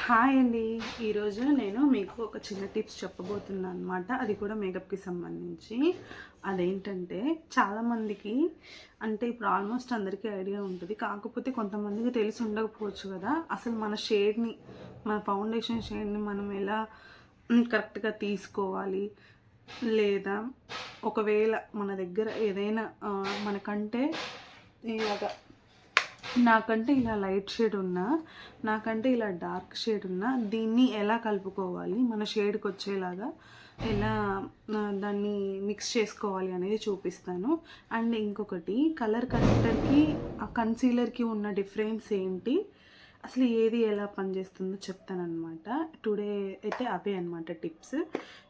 Hi అండి. ఈరోజు నేను మీకు ఒక చిన్న టిప్స్ చెప్పబోతున్నాను అనమాట. అది కూడా మేకప్కి సంబంధించి. అదేంటంటే చాలామందికి అంటే ఇప్పుడు ఆల్మోస్ట్ అందరికీ ఐడియా ఉంటుంది. కాకపోతే కొంతమందికి తెలిసి ఉండకపోవచ్చు కదా. అసలు మన షేడ్ని, మన ఫౌండేషన్ షేడ్ని మనం ఎలా కరెక్ట్గా తీసుకోవాలి, లేదా ఒకవేళ మన దగ్గర ఏదైనా మనకంటే ఇలాగా నాకంటే ఇలా లైట్ షేడ్ ఉన్నా, నాకంటే ఇలా డార్క్ షేడ్ ఉన్నా దీన్ని ఎలా కలుపుకోవాలి, మన షేడ్కి వచ్చేలాగా ఎలా దాన్ని మిక్స్ చేసుకోవాలి అనేది చూపిస్తాను. అండ్ ఇంకొకటి, కలర్ కరెక్టర్కి ఆ కన్సీలర్కి ఉన్న డిఫరెన్స్ ఏంటి, అసలు ఏది ఎలా పనిచేస్తుందో చెప్తానమాట. టుడే అయితే అవే అనమాట టిప్స్.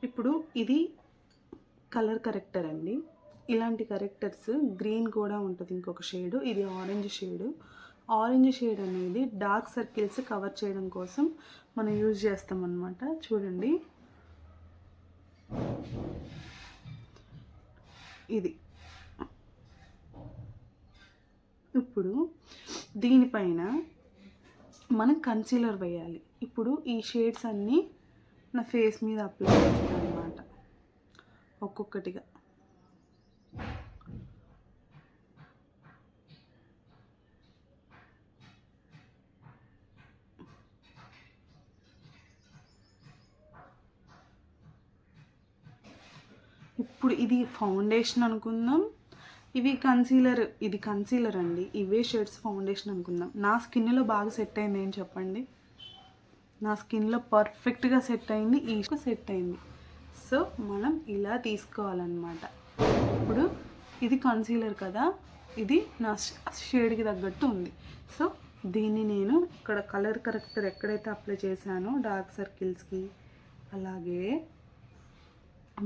ఇప్పుడు ఇది కలర్ కరెక్టర్ అండి. ఇలాంటి కరెక్టర్స్ గ్రీన్ కూడా ఉంటుంది, ఇంకొక షేడు. ఇది ఆరెంజ్ షేడు. ఆరెంజ్ షేడ్ అనేది డార్క్ సర్కిల్స్ కవర్ చేయడం కోసం మనం యూజ్ చేస్తాం అన్నమాట. చూడండి, ఇది. ఇప్పుడు దీనిపైన మనం కన్సీలర్ వేయాలి. ఇప్పుడు ఈ షేడ్స్ అన్నీ నా ఫేస్ మీద అప్లై చేస్తాను అన్నమాట, ఒక్కొక్కటిగా. ఇప్పుడు ఇది ఫౌండేషన్ అనుకుందాం, ఇవి కన్సీలర్. ఇది కన్సీలర్ అండి. ఇవే షేడ్స్ ఫౌండేషన్ అనుకుందాం. నా స్కిన్లో బాగా సెట్ అయింది ఏం చెప్పండి? నా స్కిన్లో పర్ఫెక్ట్గా సెట్ అయింది, ఈ సెట్ అయింది. సో మనం ఇలా తీసుకోవాలన్నమాట. ఇప్పుడు ఇది కన్సీలర్ కదా, ఇది నా షేడ్కి తగ్గట్టు ఉంది. సో దీన్ని నేను ఇక్కడ కలర్ కరెక్టర్ ఎక్కడైతే అప్లై చేశానో డార్క్ సర్కిల్స్కి, అలాగే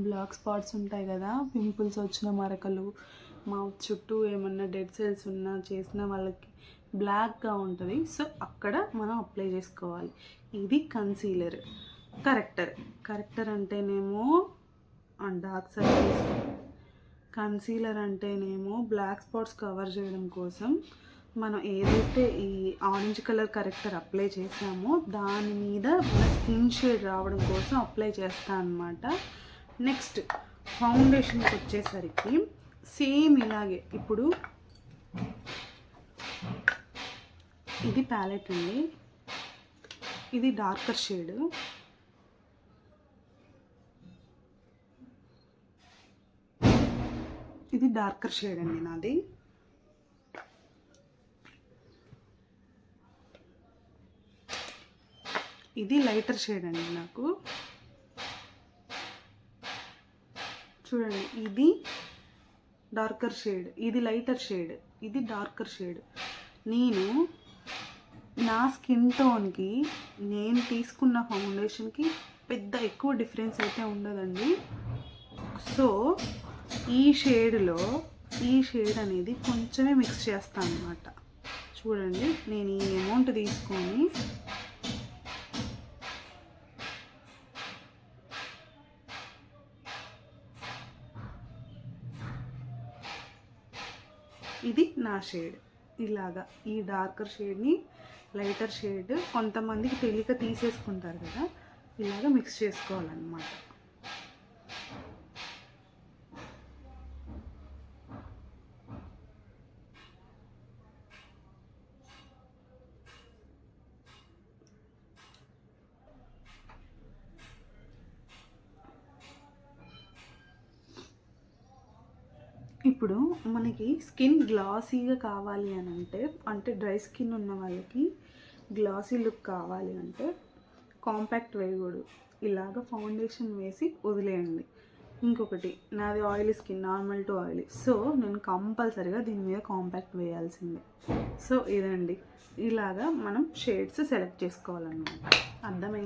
బ్లాక్ స్పాట్స్ ఉంటాయి కదా, పింపుల్స్ వచ్చిన మరకలు, మౌత్ చుట్టూ ఏమన్నా డెడ్ సెల్స్ ఉన్నా చేసిన వాళ్ళకి బ్లాక్గా ఉంటుంది. సో అక్కడ మనం అప్లై చేసుకోవాలి. ఇది కన్సీలర్. కరెక్టర్ అంటేనేమో డార్క్ సర్కిల్స్, కన్సీలర్ అంటేనేమో బ్లాక్ స్పాట్స్ కవర్ చేయడం కోసం మనం ఏదైతే ఈ ఆరెంజ్ కలర్ కరెక్టర్ అప్లై చేసామో దాని మీద మన స్కిన్ షేడ్ రావడం కోసం అప్లై చేస్తాను అన్నమాట. నెక్స్ట్ ఫౌండేషన్కి వచ్చేసరికి సేమ్ ఇలాగే. ఇప్పుడు ఇది ప్యాలెట్ అండి, ఇది డార్కర్ షేడ్. ఇది డార్కర్ షేడ్ అండి నాది. ఇది లైటర్ షేడ్ అండి నాకు. చూడండి, ఇది డార్కర్ షేడ్, ఇది లైటర్ షేడ్, ఇది డార్కర్ షేడ్. నేను నా స్కిన్ టోన్కి నేను తీసుకున్న ఫౌండేషన్కి పెద్ద ఎక్కువ డిఫరెన్స్ అయితే ఉండదండి. సో ఈ షేడ్లో ఈ షేడ్ అనేది కొంచెమే మిక్స్ చేస్తాను అన్నమాట. చూడండి, నేను ఈ అమౌంట్ తీసుకొని ఇది నా షేడ్. ఇలాగా ఈ డార్కర్ షేడ్ని లైటర్ షేడ్ కొంతమందికి తెలియక తీసేసుకుంటారు కదా, ఇలాగా మిక్స్ చేసుకోవాలన్నమాట. ఇప్పుడు మనకి స్కిన్ గ్లాసీగా కావాలి అని అంటే డ్రై స్కిన్ ఉన్న వాళ్ళకి గ్లాసీ లుక్ కావాలి అంటే కాంపాక్ట్ వేయకూడదు, ఇలాగ ఫౌండేషన్ వేసి వదిలేయండి. ఇంకొకటి, నాది oily skin, normal to oily. So నేను కంపల్సరీగా దీని మీద కాంపాక్ట్ వేయాల్సిందే. సో ఇదండి, ఇలాగా మనం షేడ్స్ సెలెక్ట్ చేసుకోవాలన్నమాట. అర్థమైంది?